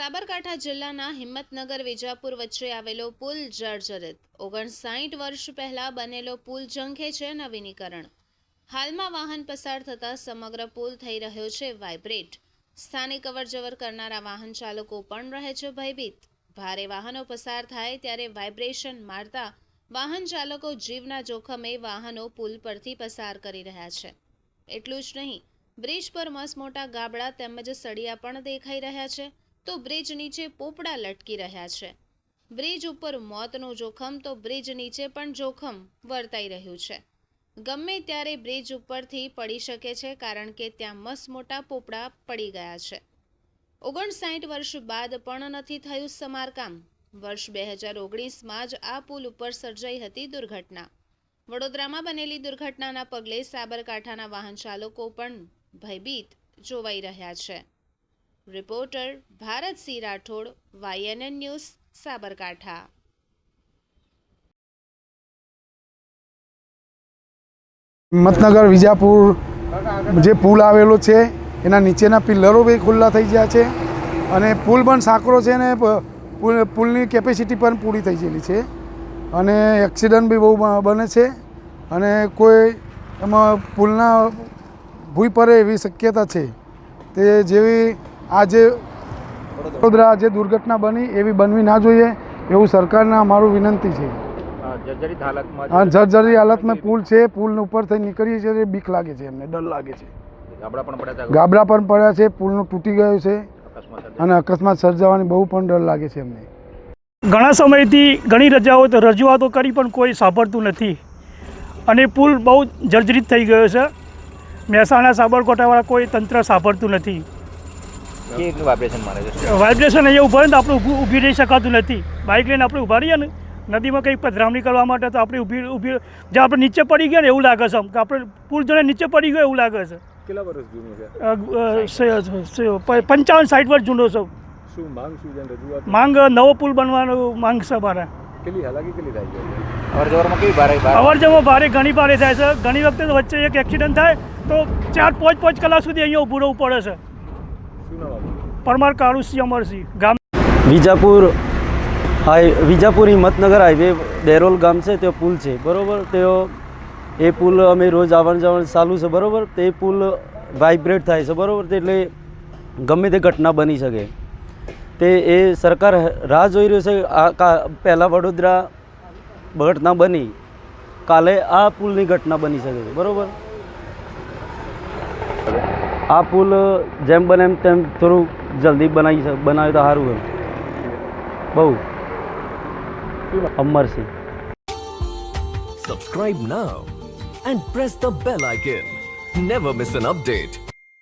સાબરકાંઠા જિલ્લાના હિંમતનગર વિજાપુર વચ્ચે આવેલો પુલ જર્જરિત 59 વર્ષ પહેલા બનેલો પુલ ઝંખે છે નવીનીકરણ। હાલમાં વાહન પસાર થતા સમગ્ર પુલ થઈ રહ્યો છે વાઇબ્રેટ। સ્થાનિક અવરજવર કરનારા વાહન ચાલકો પણ રહે છે ભયભીત। ભારે વાહનો પસાર થાય ત્યારે વાઇબ્રેશન મારતા વાહન ચાલકો જીવના જોખમે વાહનો પુલ પરથી પસાર કરી રહ્યા છે। એટલું જ નહીં, બ્રિજ પર મસમોટા ગાબડા તેમજ સળિયા પણ દેખાઈ રહ્યા છે, તો બ્રિજ નીચે પોપડા લટકી રહ્યા છે। બ્રિજ ઉપર મોતનું જોખમ તો બ્રિજ નીચે પણ જોખમ વર્તાઈ રહ્યું છે। ગમે ત્યારે બ્રિજ ઉપરથી પડી શકે છે, કારણ કે ત્યાં મસમોટા પોપડા પડી ગયા છે। 59 વર્ષ બાદ પણ નથી થયું સમારકામ। વર્ષ 2019માં જ આ પુલ ઉપર સર્જાઈ હતી દુર્ઘટના। વડોદરામાં બનેલી દુર્ઘટનાના પગલે સાબરકાંઠાના વાહન ચાલકો પણ ભયભીત જોવાઈ રહ્યા છે। Reporter Bharatsinh Rathod, YNN news, Sabarkantha. Himmatnagar Vijapur જે પુલ આવેલો છે એના નીચેના પિલ્લરો બી ખુલ્લા થઈ ગયા છે અને પુલ પણ સાંકડો છે ને પુલની કેપેસિટી પણ પૂરી થઈ ગયેલી છે અને એક્સિડન્ટ બી બહુ બને છે અને કોઈ એમાં પુલના ભૂઈ પડે એવી શક્યતા છે। તે જેવી આજે વડોદરા જે દુર્ઘટના બની એવી બનવી ના જોઈએ એવું સરકારને અમારું વિનંતી છે। જર્જરિત હાલતમાં પુલ છે, પુલ ઉપર થઈ નીકળીએ છીએ, બીક લાગે છે, એમને ડર લાગે છે। ગાબડા પણ પડ્યા છે, પુલનું તૂટી ગયું છે અને અકસ્માત સર્જાવાની બહુ પણ ડર લાગે છે એમને। ઘણા સમયથી ઘણી રજૂઆતો કરી પણ કોઈ સાંભળતું નથી અને પુલ બહુ જર્જરિત થઈ ગયો છે। મહેસાણા સાબરકાંઠાવાળા કોઈ તંત્ર સાંભળતું નથી। વાઇબ્રેશન અહીંયા ઊભા ને તો આપણે ઊભી રહી શકાતું નથી। બાઇક લઈને આપણે ઊભા રહીએ ને નદીમાં કંઈક પધરામણી કરવા માટે તો આપણે ઊભી જે આપણે નીચે પડી ગયા ને એવું લાગે છે કે આપણે પુલ જોડે નીચે પડી ગયો એવું લાગે છે। કેટલા વર્ષ જૂનું છે? 55-60 વર્ષ જૂનો છે। શું માંગ શું છે? રજૂઆત માંગ નવો પુલ બનવાનો માંગ છે મારે। કેટલી હાલાકી કેટલી થાય છે? અવરજવરમાં કેવી ભારે ઘણી ભારે થાય છે। ઘણી વખતે વચ્ચે એક એક્સિડન્ટ થાય તો 4-5 કલાક સુધી અહીંયા ઊભું રહેવું પડે છે। શું નામ આપનું? પરમાર કાળુસિંહ અમરસિંહ, ગામ વિજાપુર હિંમતનગર હાઈવે ડેરોલ ગામ છે, તે પુલ છે બરાબર। એ પુલ અમે રોજ આવણ જાવણ ચાલુ છે બરાબર। તે પુલ વાઇબ્રેટ થાય છે બરાબર, એટલે ગમે તે ઘટના બની શકે। તે એ સરકાર રાહ જોઈ રહ્યો છે। પહેલાં વડોદરા ઘટના બની, કાલે આ પુલની ઘટના બની શકે છે બરાબર। આ પુલ જેમ બને એમ તેમ થોડું જલ્દી બનાવ્યું તો સારું હોય બહુ। Amarsinh. Subscribe now and press the bell icon. Never miss an update.